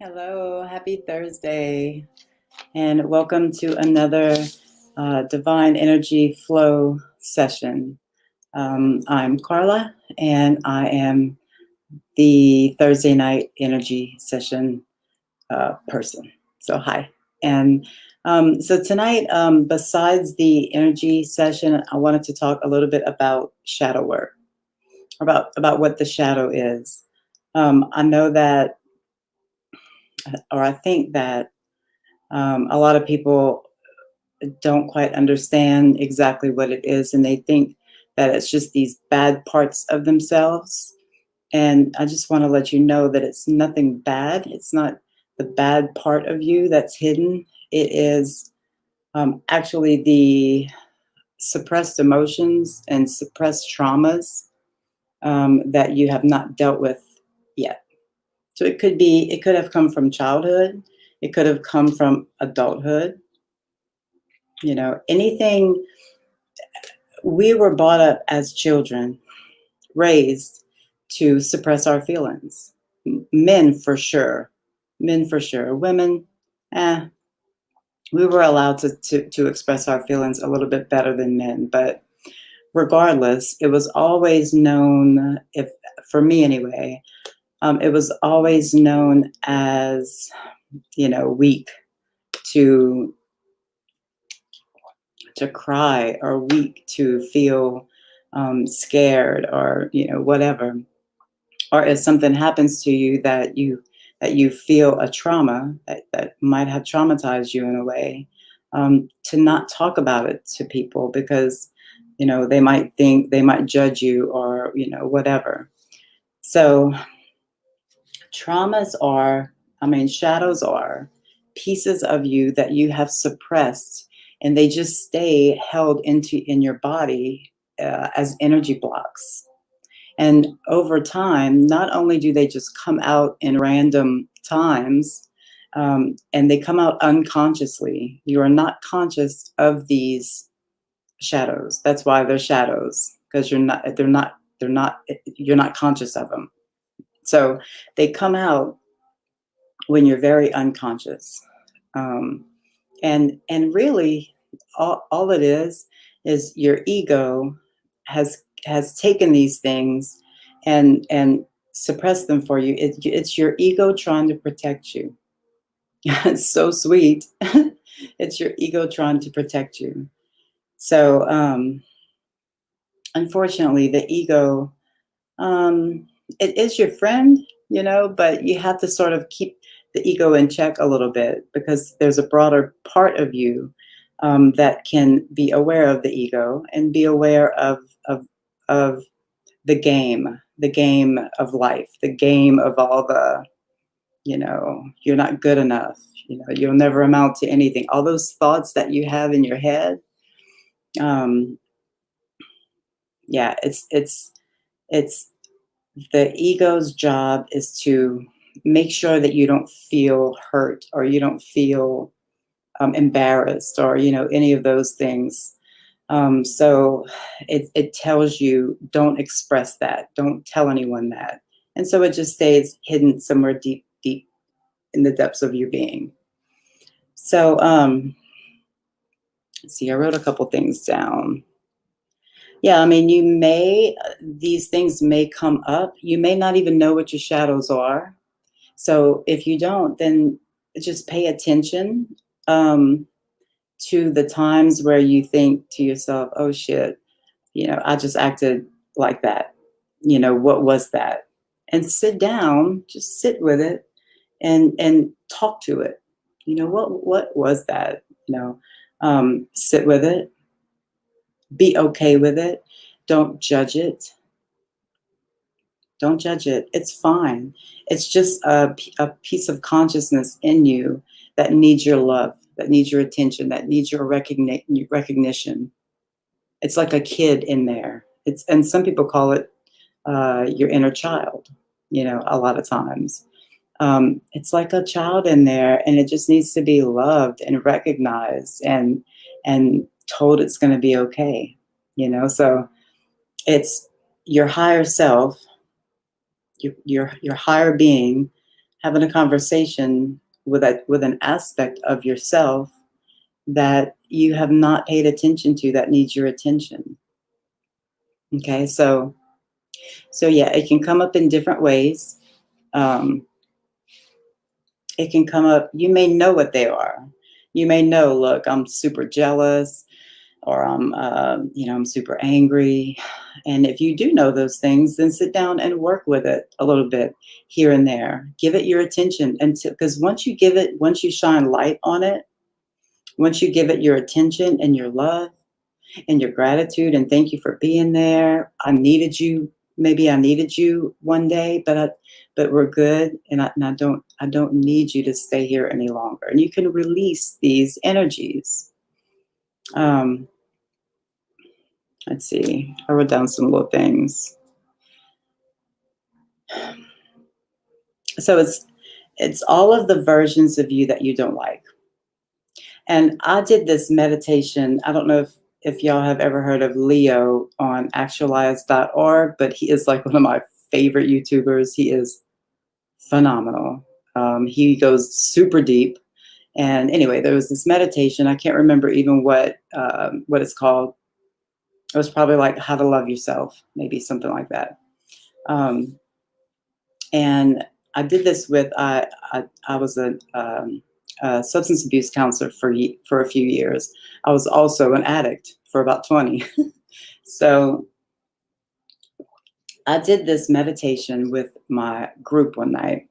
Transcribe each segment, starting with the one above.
Hello, happy Thursday, and welcome to another Divine Energy Flow session. I'm Carla, and I am the Thursday night energy session person. So, hi. And so tonight, besides the energy session, I wanted to talk a little bit about shadow work, about what the shadow is. I know that, or I think that a lot of people don't quite understand exactly what it is, and they think that it's just these bad parts of themselves. And I just want to let you know that it's nothing bad. It's not the bad part of you that's hidden. It is actually the suppressed emotions and suppressed traumas that you have not dealt with yet. So it could have come from childhood, it could have come from adulthood. Anything. We were brought up as children, raised to suppress our feelings. Men for sure. Men for sure. Women, eh, we were allowed to express our feelings a little bit better than men. But regardless, it was always known, if for me anyway, it was always known as, weak to cry, or weak to feel scared, or whatever. Or if something happens to you that you feel a trauma that might have traumatized you in a way, to not talk about it to people, because they might think, they might judge you, or whatever. So shadows are pieces of you that you have suppressed, and they just stay held in your body as energy blocks. And over time, not only do they just come out in random times, and they come out unconsciously. You are not conscious of these shadows. That's why they're shadows, because you're not conscious of them. So they come out when you're very unconscious. Um, and really, all it is your ego has taken these things and suppressed them for you. It's your ego trying to protect you. It's so sweet. It's your ego trying to protect you. So unfortunately, the ego, it is your friend, but you have to sort of keep the ego in check a little bit, because there's a broader part of you that can be aware of the ego and be aware of the game of life, the game of all the, you're not good enough, you'll never amount to anything. All those thoughts that you have in your head, um, yeah, it's the ego's job is to make sure that you don't feel hurt, or you don't feel embarrassed, or any of those things. So it tells you, don't express that, don't tell anyone that, and so it just stays hidden somewhere deep, deep in the depths of your being. So let's see, I wrote a couple things down. Yeah, I mean, these things may come up. You may not even know what your shadows are. So if you don't, then just pay attention to the times where you think to yourself, oh shit, I just acted like that. What was that? And sit down, just sit with it, and talk to it. What was that? Sit with it, be okay with it. Don't judge it. Don't judge it. It's fine. It's just a piece of consciousness in you that needs your love, that needs your attention, that needs your recognition. It's like a kid in there. And some people call it your inner child. A lot of times, it's like a child in there, and it just needs to be loved and recognized and told it's going to be okay. So it's your higher self, your higher being having a conversation with an aspect of yourself that you have not paid attention to that needs your attention. Okay, so yeah, it can come up in different ways. Um, it can come up. You may know what they are. You may know, look, I'm super jealous, or I'm super angry. And if you do know those things, then sit down and work with it a little bit here and there. Give it your attention, until, because once you shine light on it, once you give it your attention and your love and your gratitude, and thank you for being there. Maybe I needed you one day, but we're good, and I don't need you to stay here any longer. And you can release these energies. Um, let's see. I wrote down some little things. So it's all of the versions of you that you don't like. And I did this meditation. I don't know if y'all have ever heard of Leo on actualize.org, but he is like one of my favorite YouTubers. He is phenomenal. He goes super deep. And anyway, there was this meditation. I can't remember even what it's called. It was probably like how to love yourself, maybe something like that. And I did this with I was a substance abuse counselor for a few years. I was also an addict for about 20. So I did this meditation with my group one night,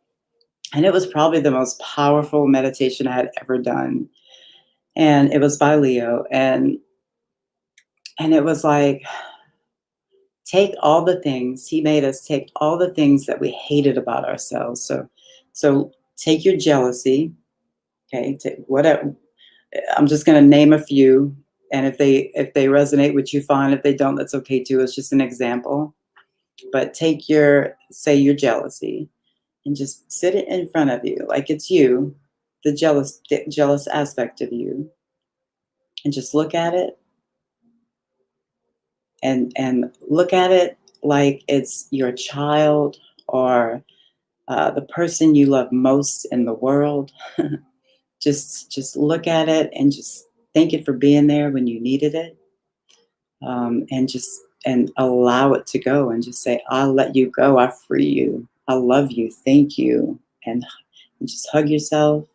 and it was probably the most powerful meditation I had ever done. And it was by Leo, and it was like, take all the things. He made us take all the things that we hated about ourselves. So take your jealousy. Okay, whatever. I'm just going to name a few, and if they resonate with you, fine. If they don't, that's okay too. It's just an example. But say your jealousy, and just sit it in front of you like it's you, the jealous aspect of you, and just look at it, and look at it like it's your child, or the person you love most in the world. Just look at it and just thank it for being there when you needed it, and allow it to go, and just say, I'll let you go, I free you, I love you, thank you, and just hug yourself.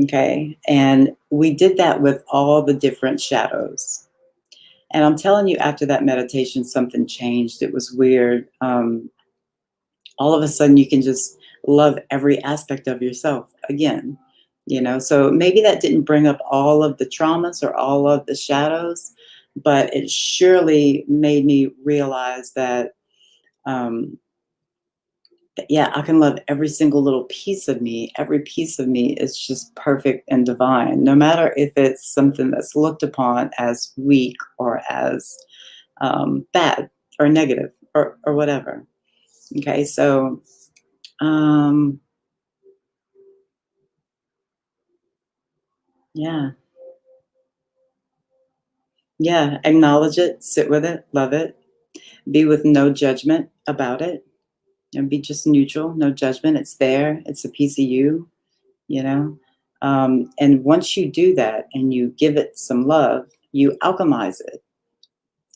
Okay, and we did that with all the different shadows. And I'm telling you, after that meditation, something changed. It was weird. All of a sudden, you can just love every aspect of yourself again. So maybe that didn't bring up all of the traumas or all of the shadows, but it surely made me realize that, yeah, I can love every single little piece of me. Every piece of me is just perfect and divine, no matter if it's something that's looked upon as weak or as bad or negative or whatever. Okay, so yeah. Yeah, acknowledge it, sit with it, love it, be with no judgment about it, and be just neutral, no judgment. It's there, it's a piece of you, you know. And once you do that and you give it some love, you alchemize it.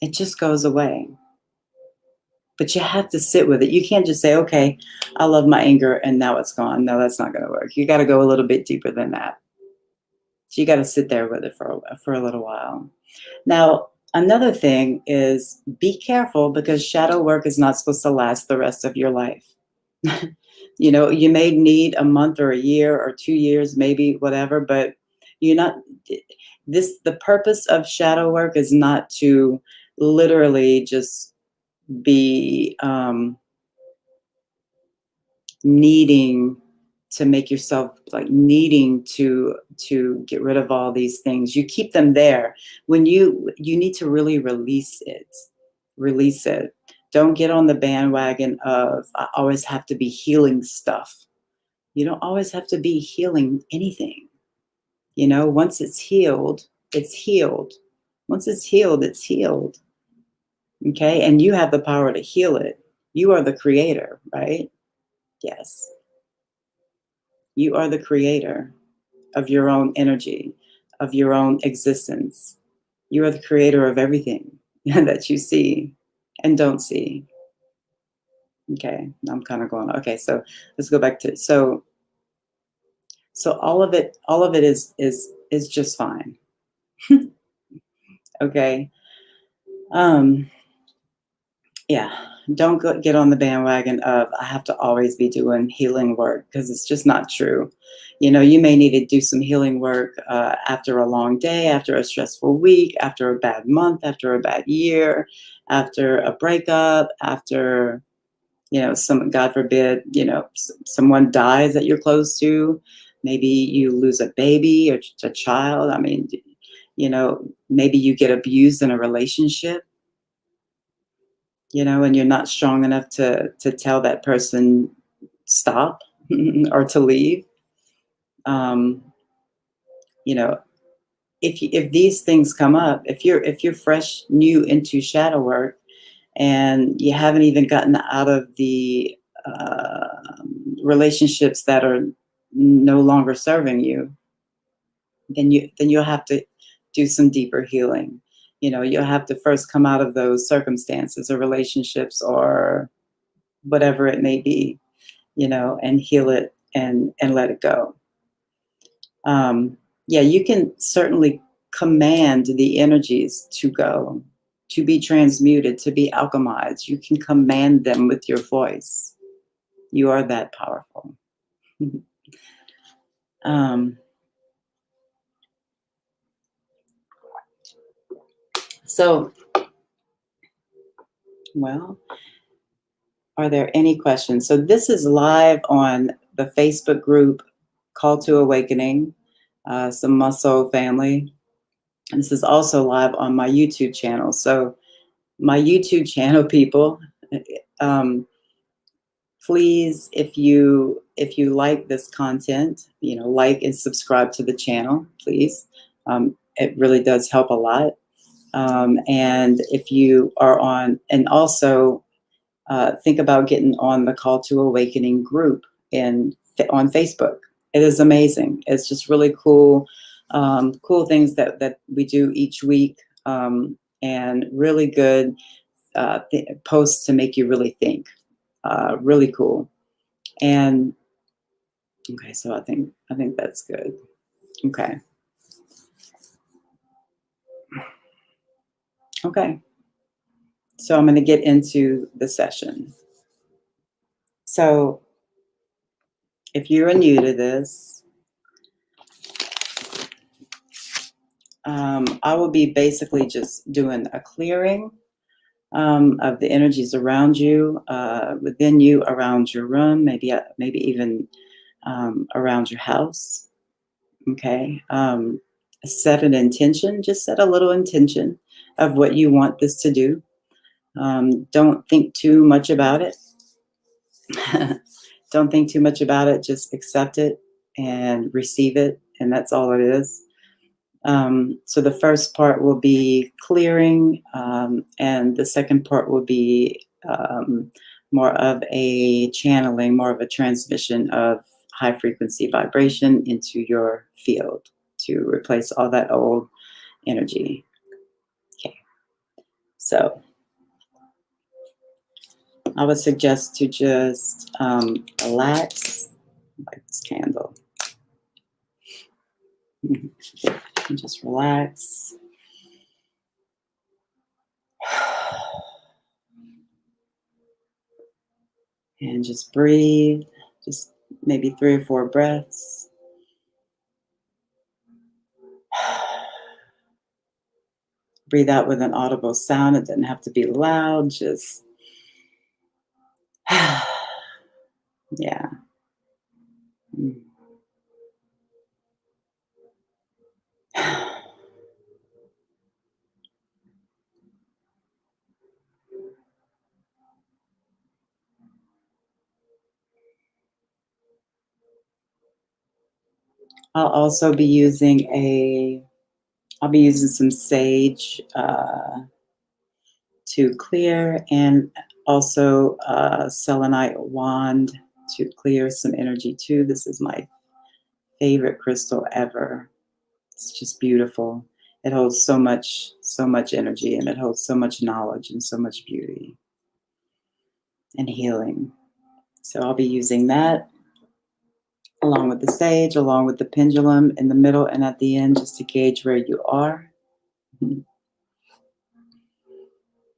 It just goes away. But you have to sit with it. You can't just say, okay, I love my anger and now it's gone. No, that's not going to work. You got to go a little bit deeper than that. So you got to sit there with it for a little while. Now, another thing is be careful, because shadow work is not supposed to last the rest of your life. You may need a month or a year or 2 years, maybe whatever, but you're not, the purpose of shadow work is not to literally just be needing to make yourself, like, needing to get rid of all these things. You keep them there. When you need to really release it. Don't get on the bandwagon of, I always have to be healing stuff. You don't always have to be healing anything. Once it's healed, it's healed. Once it's healed, it's healed. Okay, and you have the power to heal it. You are the creator, right? Yes. You are the creator of your own energy, of your own existence. You are the creator of everything that you see and don't see. Okay, I'm kind of going. Okay, so let's go back to so all of it is just fine. Okay. Um, yeah, don't get on the bandwagon of I have to always be doing healing work because it's just not true. You know, you may need to do some healing work after a long day, after a stressful week, after a bad month, after a bad year, after a breakup, after, you know, some, God forbid, you know, someone dies that you're close to. Maybe you lose a baby or a child. I mean, you know, maybe you get abused in a relationship, you know, and you're not strong enough to tell that person stop or to leave. Um, you know, if these things come up, if you're fresh new into shadow work and you haven't even gotten out of the relationships that are no longer serving you, then you'll have to do some deeper healing. You know, you'll have to first come out of those circumstances or relationships or whatever it may be, you know, and heal it and let it go. Yeah, you can certainly command the energies to go, to be transmuted, to be alchemized. You can command them with your voice. You are that powerful. um, so, well, are there any questions? So this is live on the Facebook group Call to Awakening, some muscle family. And this is also live on my YouTube channel. So my YouTube channel, people, um, please, if you like this content, you know, like and subscribe to the channel, please. It really does help a lot. And if you are on, and also think about getting on the Call to Awakening group on Facebook. It is amazing. It's just really cool, cool things that we do each week, and really good posts to make you really think. Really cool. And okay, so I think that's good. Okay. Okay. So I'm going to get into the session. So if you're new to this, I will be basically just doing a clearing of the energies around you, within you, around your room, maybe even around your house. Okay. Set an intention. Just set a little intention of what you want this to do. Don't think too much about it. Don't think too much about it. Just accept it and receive it, and that's all it is. So the first part will be clearing, and the second part will be more of a channeling, more of a transmission of high frequency vibration into your field to replace all that old energy. Okay, so I would suggest to just relax, like this candle, and just relax. And just breathe, just maybe 3 or 4 breaths. Breathe out with an audible sound. It doesn't have to be loud, just, yeah. I'll also be I'll be using some sage to clear, and also selenite wand to clear some energy too. This is my favorite crystal ever. It's just beautiful. It holds so much energy, and it holds so much knowledge and so much beauty and healing. So I'll be using that along with the sage, along with the pendulum in the middle and at the end, just to gauge where you are.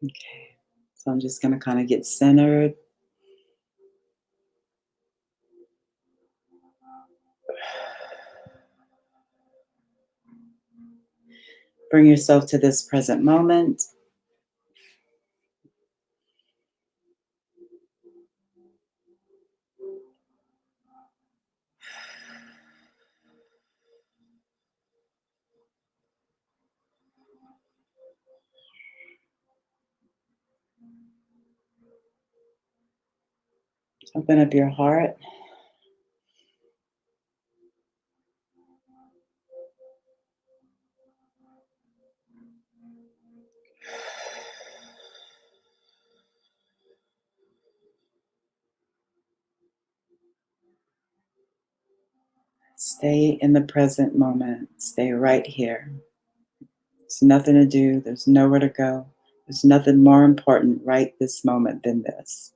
Okay, so I'm just going to kind of get centered. Bring yourself to this present moment. Open up your heart. Stay in the present moment. Stay right here. There's nothing to do. There's nowhere to go. There's nothing more important right this moment than this.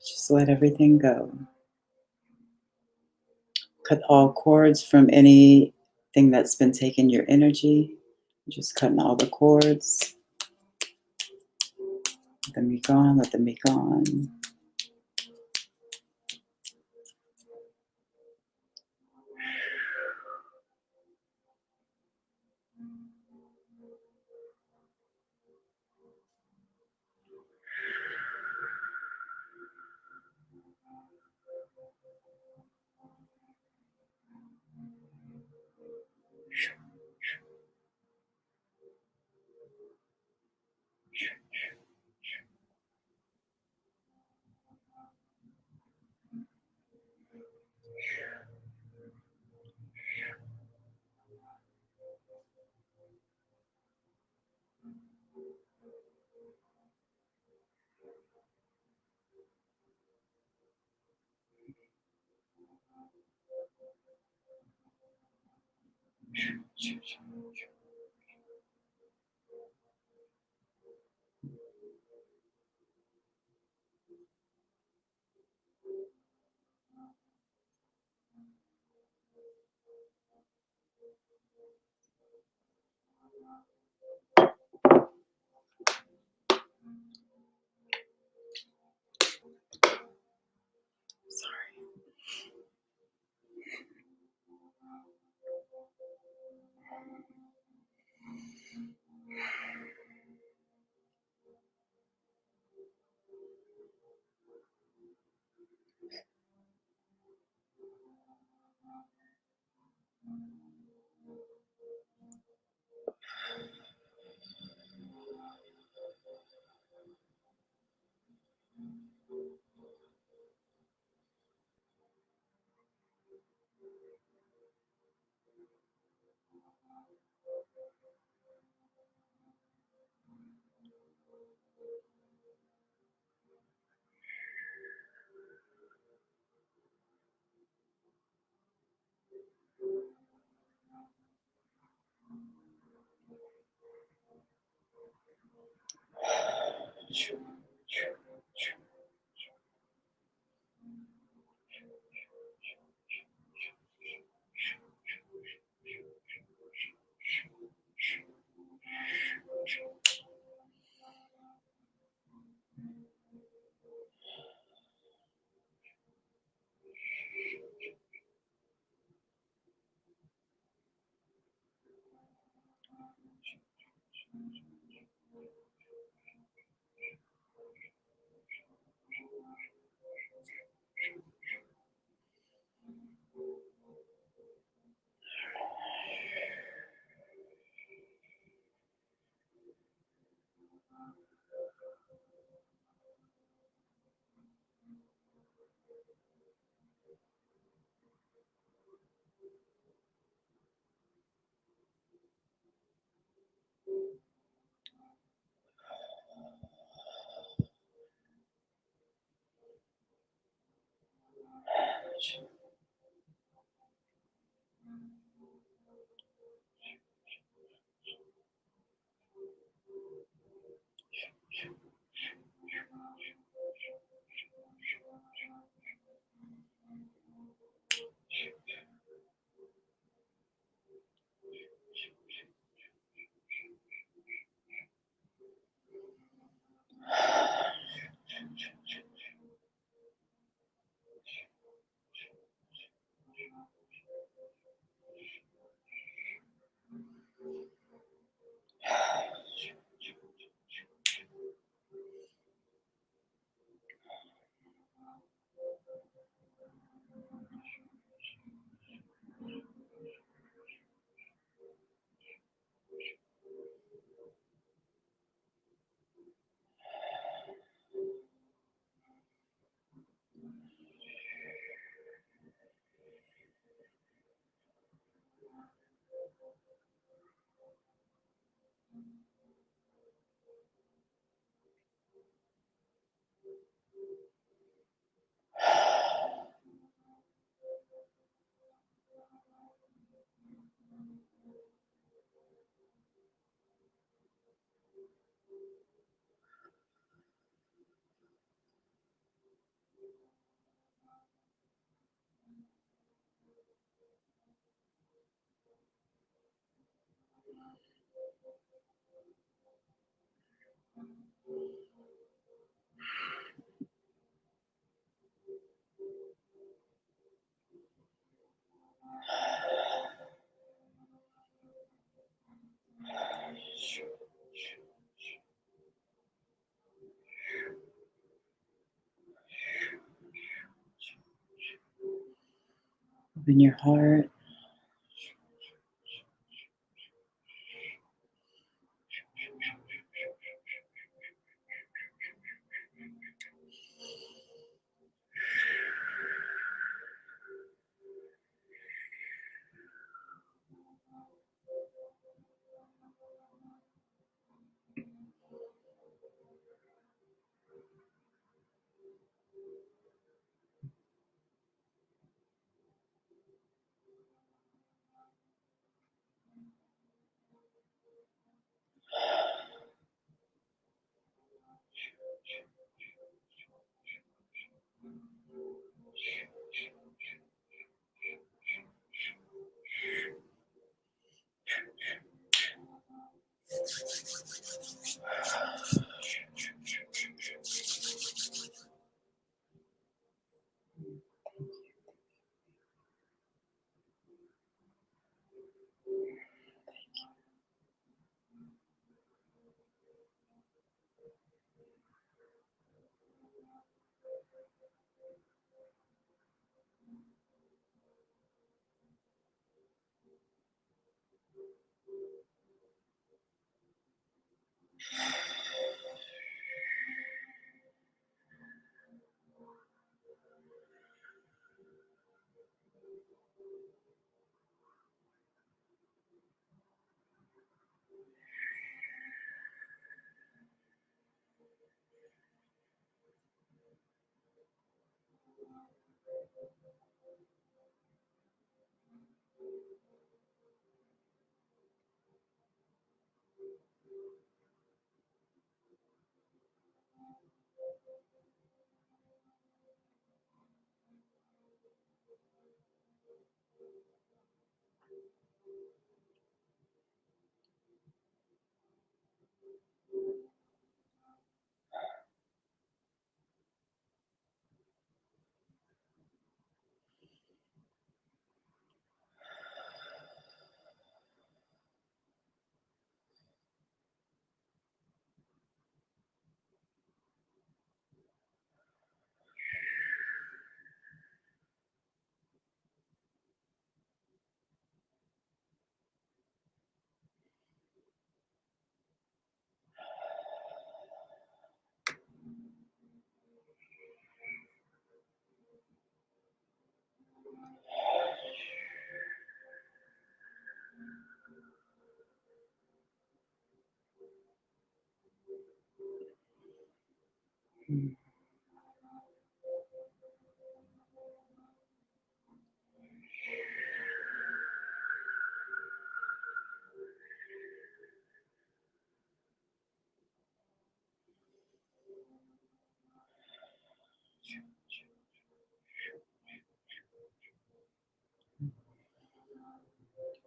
Just let everything go. Cut all cords from anything that's been taking your energy. Just cutting all the cords. Let them be gone. Let them be gone. Open your heart.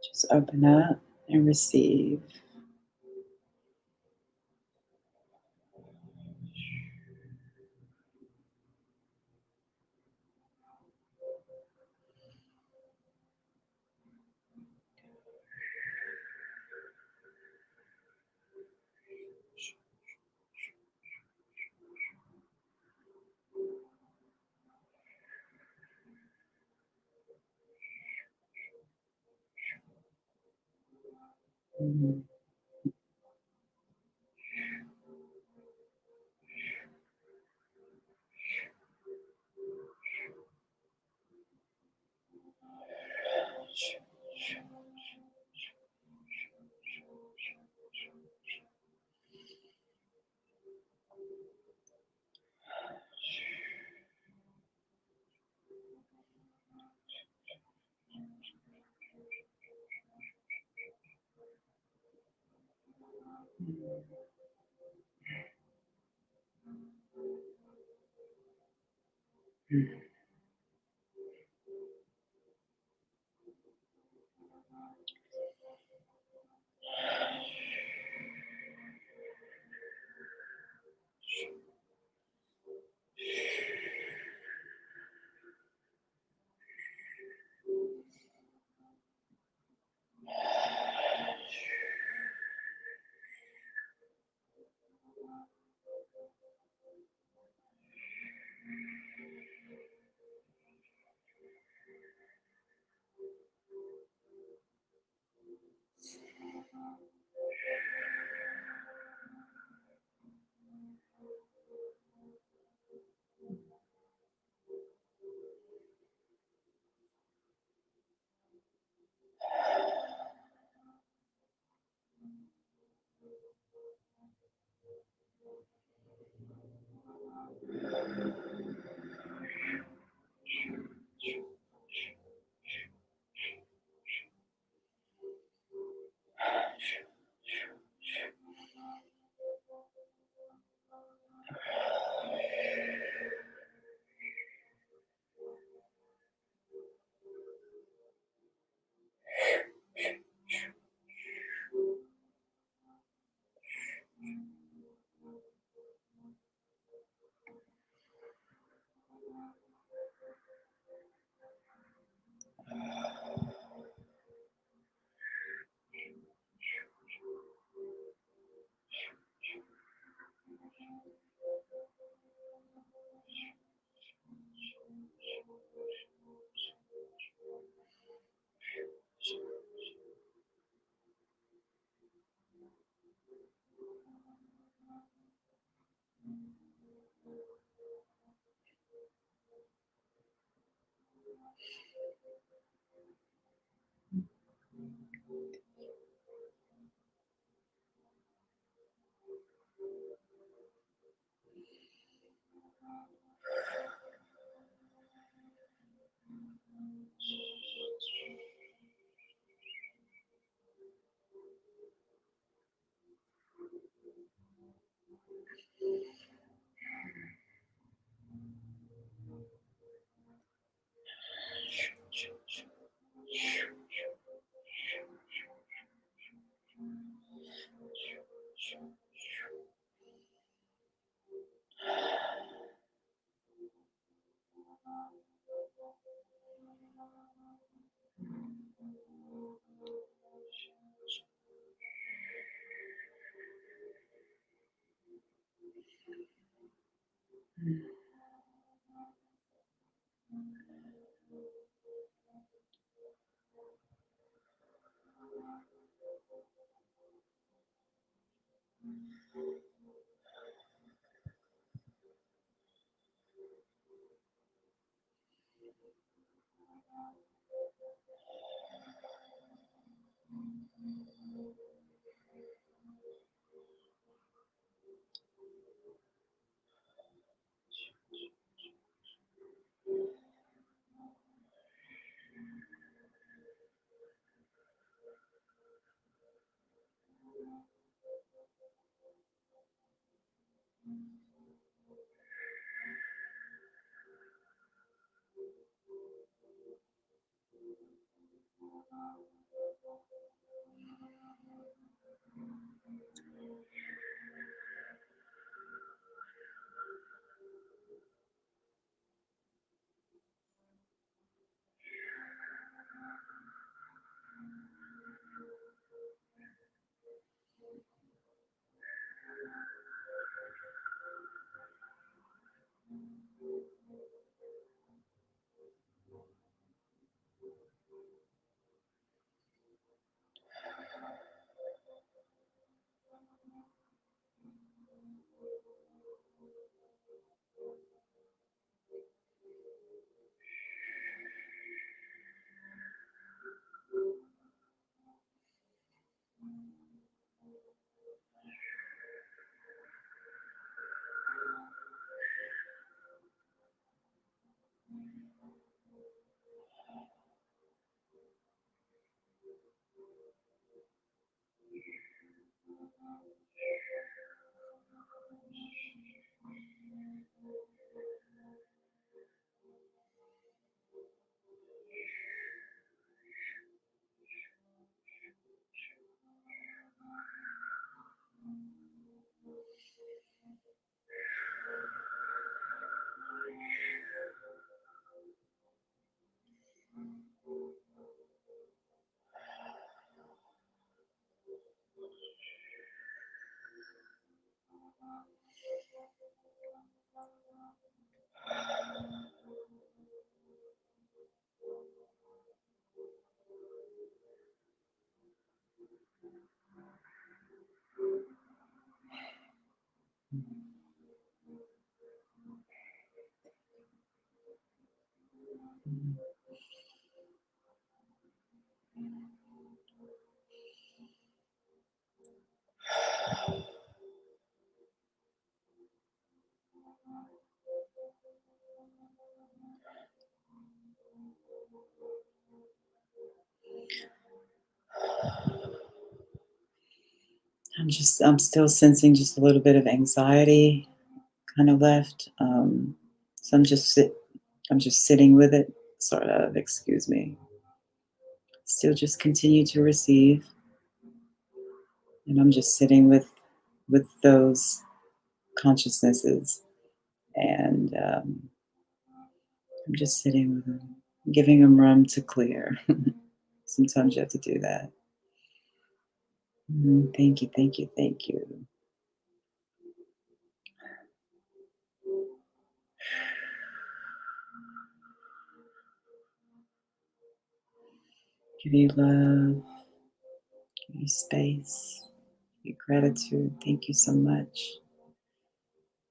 Just open up and receive. I'm still sensing just a little bit of anxiety kind of left. So I'm just sitting with it, sort of, excuse me. Still just continue to receive. And I'm just sitting with those consciousnesses. And I'm just sitting with them, giving them room to clear. Sometimes you have to do that. Thank you, thank you, thank you. Give you love, give you space, give you gratitude. Thank you so much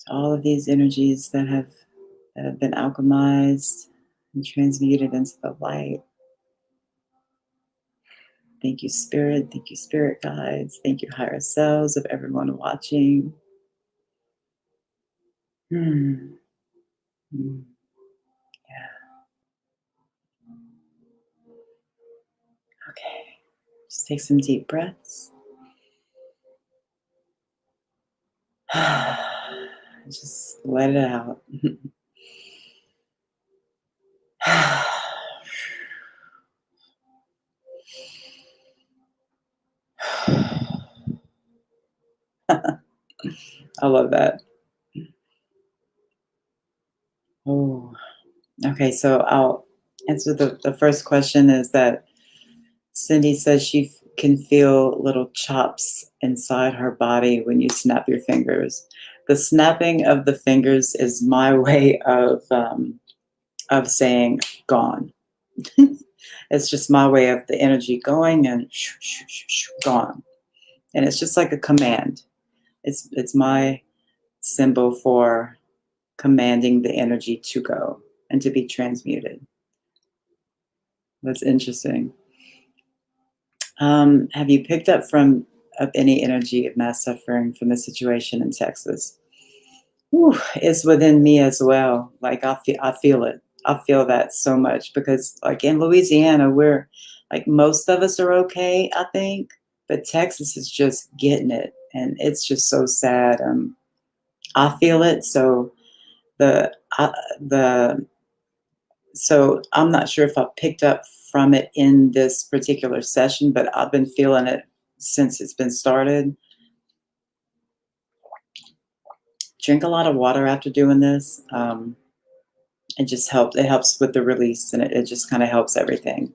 to all of these energies that have been alchemized and transmuted into the light. Thank you, Spirit. Thank you, Spirit guides. Thank you, higher selves of everyone watching. Hmm. Hmm. Yeah. Okay. Just take some deep breaths. Just let it out. I love that. Oh, okay. So I'll answer the first question is that Cindy says she can feel little chops inside her body when you snap your fingers. the snapping of the fingers is my way of saying gone. It's just my way of the energy going and gone. And it's just like a command. It's my symbol for commanding the energy to go and to be transmuted. That's interesting. Have you picked up from any energy of mass suffering from the situation in Texas? Whew, it's within me as well. Like I feel it. I feel that so much because, like in Louisiana, we're like most of us are okay, I think, but Texas is just getting it, and it's just so sad. I feel it. So the I, the so I'm not sure if I picked up from it in this particular session, but I've been feeling it since it's been started. Drink a lot of water after doing this. It just helps. It helps with the release, and it just kind of helps everything.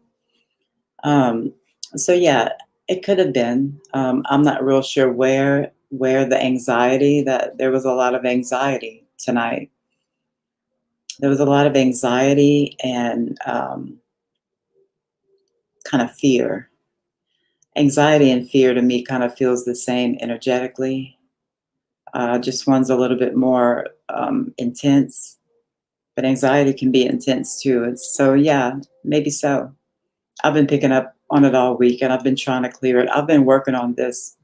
Um, so yeah, it could have been. I'm not real sure where the anxiety, that there was a lot of anxiety tonight. There was a lot of anxiety and kind of fear. Anxiety and fear to me kind of feels the same energetically. Just one's a little bit more intense, but anxiety can be intense too. So yeah, maybe so. I've been picking up on it all week, and I've been trying to clear it. I've been working on this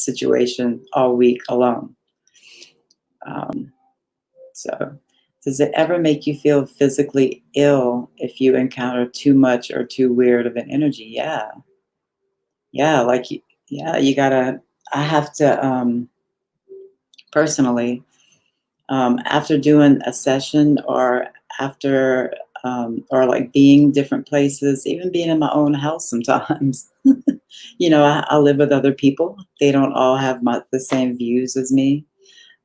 situation all week alone. Um, so, does it ever make you feel physically ill if you encounter too much or too weird of an energy? Yeah, yeah, yeah. You gotta. I have to personally, after doing a session or after or like being different places, even being in my own house sometimes. I live with other people. They don't all have the same views as me.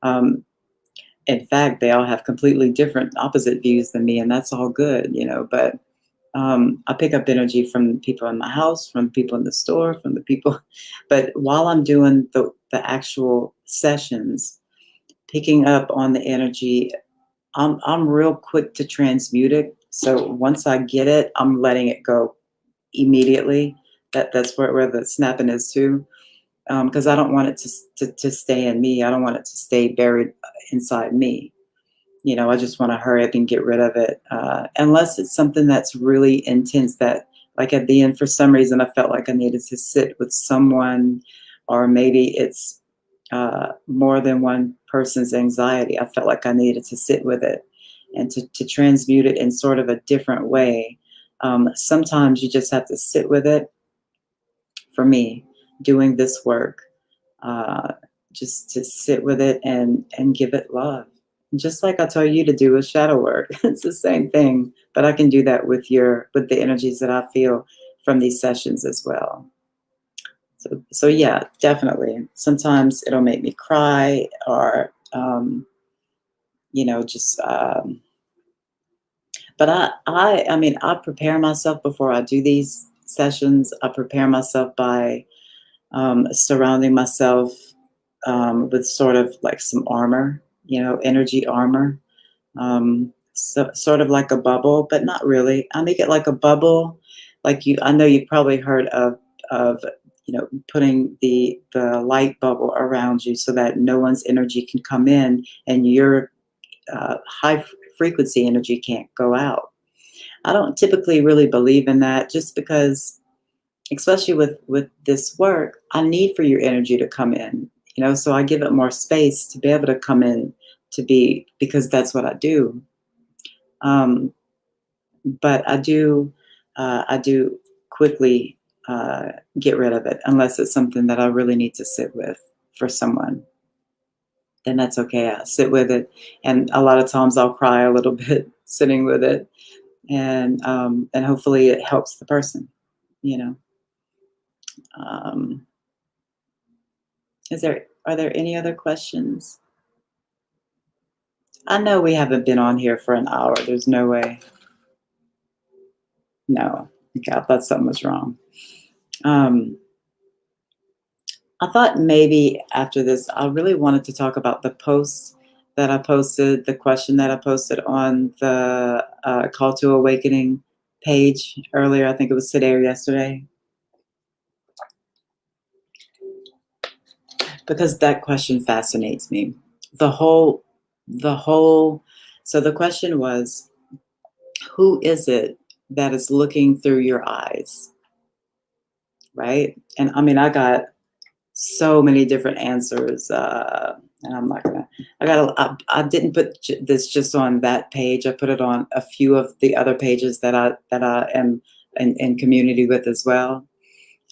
Um, in fact, they all have completely different, opposite views than me, and that's all good. But I pick up energy from people in my house, from people in the store, from the people. But while I'm doing the actual sessions, picking up on the energy, I'm real quick to transmute it. So once I get it, I'm letting it go immediately. That's where the snapping is too, because I don't want it to stay in me. I don't want it to stay buried inside me. I just want to hurry up and get rid of it, unless it's something that's really intense. That, like at the end, for some reason, I felt like I needed to sit with someone, or maybe it's more than one person's anxiety. I felt like I needed to sit with it and to transmute it in sort of a different way. Sometimes you just have to sit with it. For me, doing this work, uh, just to sit with it and give it love. Just like I tell you to do with shadow work, it's the same thing. But I can do that with the energies that I feel from these sessions as well. So yeah, definitely. Sometimes it'll make me cry, or just. But I mean, I prepare myself before I do these sessions. I prepare myself by surrounding myself with sort of like some armor, energy armor, sort of like a bubble, but not really. I make it like a bubble, like I know you've probably heard of putting the light bubble around you so that no one's energy can come in and your high frequency energy can't go out. I don't typically really believe in that, just because, especially with this work, I need for your energy to come in, so I give it more space to be able to come in, because that's what I do. But I do quickly get rid of it, unless it's something that I really need to sit with for someone. Then that's okay. I sit with it, and a lot of times I'll cry a little bit sitting with it, and hopefully it helps the person. You know. Um, are there any other questions? I know we haven't been on here for an hour. There's no way. No. Okay, I thought something was wrong. Um, I thought maybe after this, I really wanted to talk about the post that I posted, the question that I posted on the Call to Awakening page earlier. I think it was today or yesterday, because that question fascinates me. The whole, the whole, so the question was, who is it that is looking through your eyes? Right? And I mean, I got so many different answers. And I'm not gonna. I didn't put this just on that page. I put it on a few of the other pages that I am in community with as well.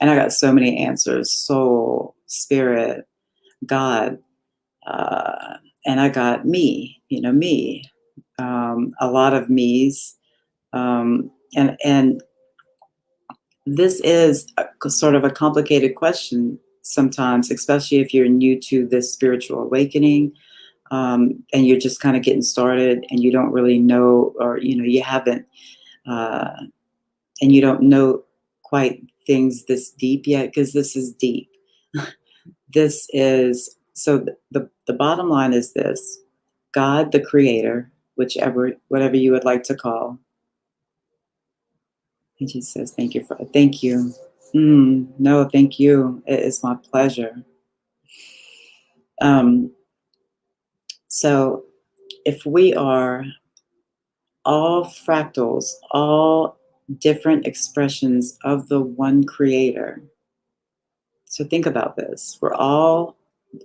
And I got so many answers: soul, spirit, God, uh, and I got me. Me. A lot of me's, and this is sort of a complicated question sometimes, especially if you're new to this spiritual awakening, and you're just kind of getting started and you don't really know, or you haven't, uh, and you don't know quite things this deep yet, because this is deep. This is so the bottom line is this: God, the creator, whatever you would like to call. And she says, thank you. No, thank you. It is my pleasure. Um, so if we are all fractals, all different expressions of the one creator. So think about this. We're all,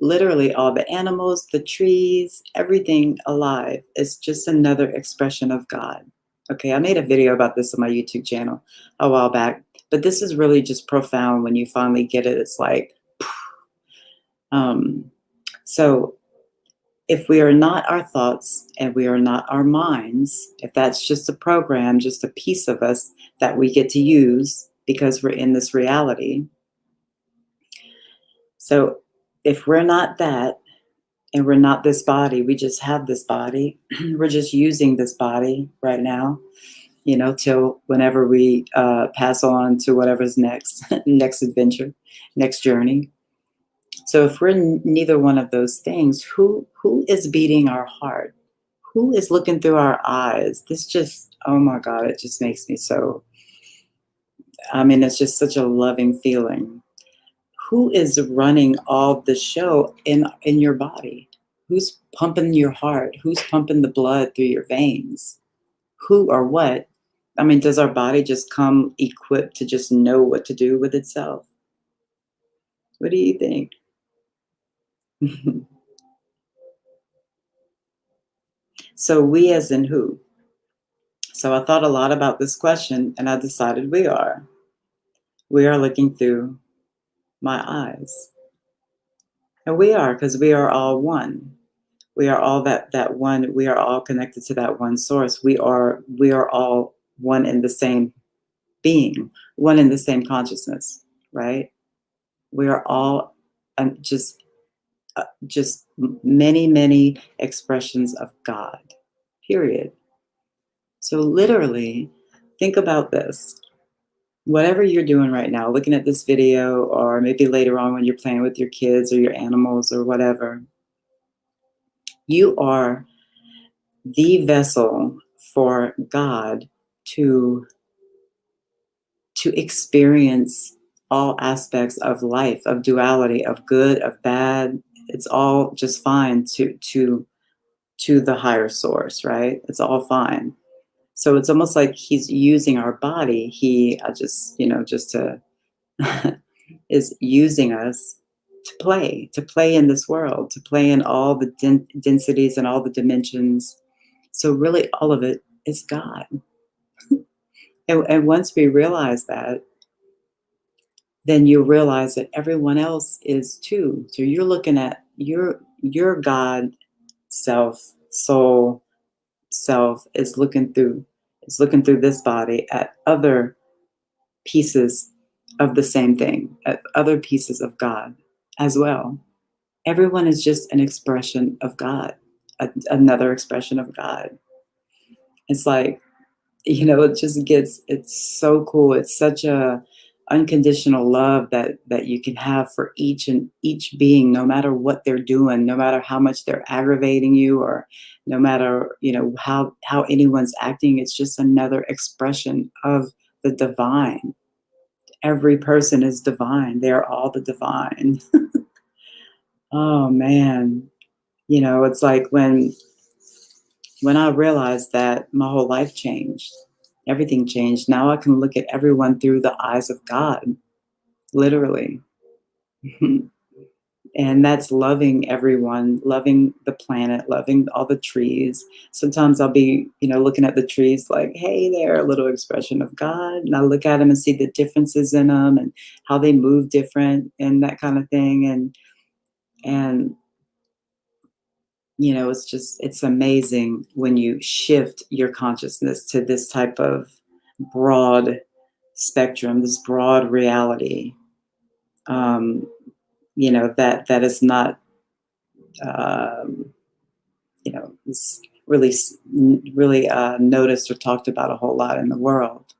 literally all the animals, the trees, everything alive is just another expression of God. Okay, I made a video about this on my YouTube channel a while back, but this is really just profound when you finally get it. It's like, um, so if we are not our thoughts and we are not our minds, if that's just a program, just a piece of us that we get to use because we're in this reality. So if we're not that, and we're not this body, we just have this body, we're just using this body right now, till whenever we pass on to whatever's next, next adventure, next journey. So if we're neither one of those things, who is beating our heart? Who is looking through our eyes? This just, oh my God, it just makes me so, I mean, it's just such a loving feeling. Who is running all the show in your body? Who's pumping your heart? Who's pumping the blood through your veins? Who or what? I mean, does our body just come equipped to just know what to do with itself? What do you think? So we as in who? So I thought a lot about this question and I decided we are. We are looking through my eyes. And we are, because we are all one. We are all that one. We are all connected to that one source. We are all one in the same being, one in the same consciousness, right? We are all just many expressions of God. Period. So literally, think about this. Whatever you're doing right now, looking at this video, or maybe later on when you're playing with your kids or your animals or whatever, you are the vessel for God to experience all aspects of life, of duality, of good, of bad. It's all just fine to the higher source, right? It's all fine. So it's almost like he's using our body. He just to is using us to play in this world, to play in all the densities and all the dimensions. So really all of it is God. And once we realize that, then you realize that everyone else is too. So you're looking at your God self, soul self is looking through this body at other pieces of the same thing, at other pieces of God as well. Everyone is just an expression of God, another expression of God. It's like, it's so cool. It's such a unconditional love that you can have for each being, no matter what they're doing, no matter how much they're aggravating you, or no matter, how anyone's acting. It's just another expression of the divine. Every person is divine. They're all the divine. Oh man. It's like when I realized that, my whole life changed. Everything changed. Now I can look at everyone through the eyes of God, literally. And that's loving everyone, loving the planet, loving all the trees. Sometimes I'll be, looking at the trees like, hey, they're a little expression of God. And I look at them and see the differences in them and how they move different and that kind of thing. And it's amazing when you shift your consciousness to this type of broad spectrum, this broad reality. That is not, um, is really noticed or talked about a whole lot in the world.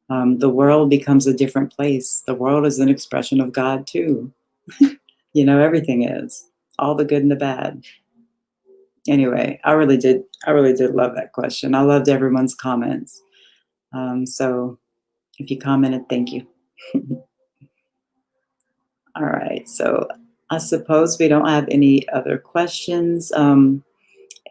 The world becomes a different place. The world is an expression of God too. Everything is, all the good and the bad. Anyway, I really did love that question. I loved everyone's comments. So if you commented, thank you. All right, so I suppose we don't have any other questions.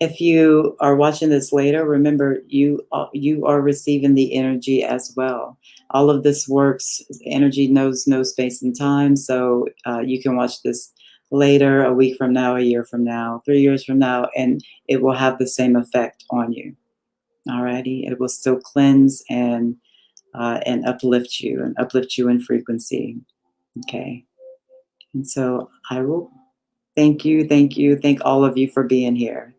If you are watching this later, remember you are receiving the energy as well. All of this works. Energy knows no space and time, so you can watch this later, a week from now, a year from now, 3 years from now, and it will have the same effect on you. Alrighty, it will still cleanse and uplift you in frequency. Okay, and so I will thank you, thank all of you for being here.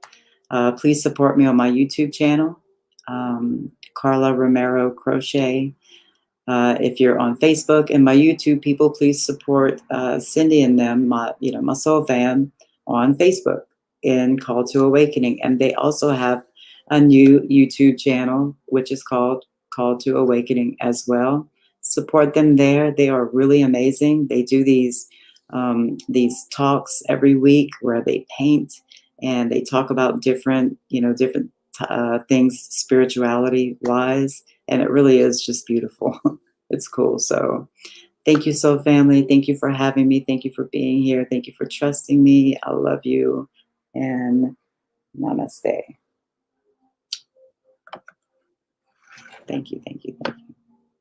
Please support me on my YouTube channel, Carla Romero Crochet. If you're on Facebook and my YouTube people, please support Cindy and them, my soul fam, on Facebook in Call to Awakening. And they also have a new YouTube channel, which is called Call to Awakening as well. Support them there. They are really amazing. They do these talks every week where they paint and they talk about different things spirituality wise, and it really is just beautiful. It's cool. So thank you, Soul Family. Thank you for having me. Thank you for being here. Thank you for trusting me. I love you, and namaste. Thank you.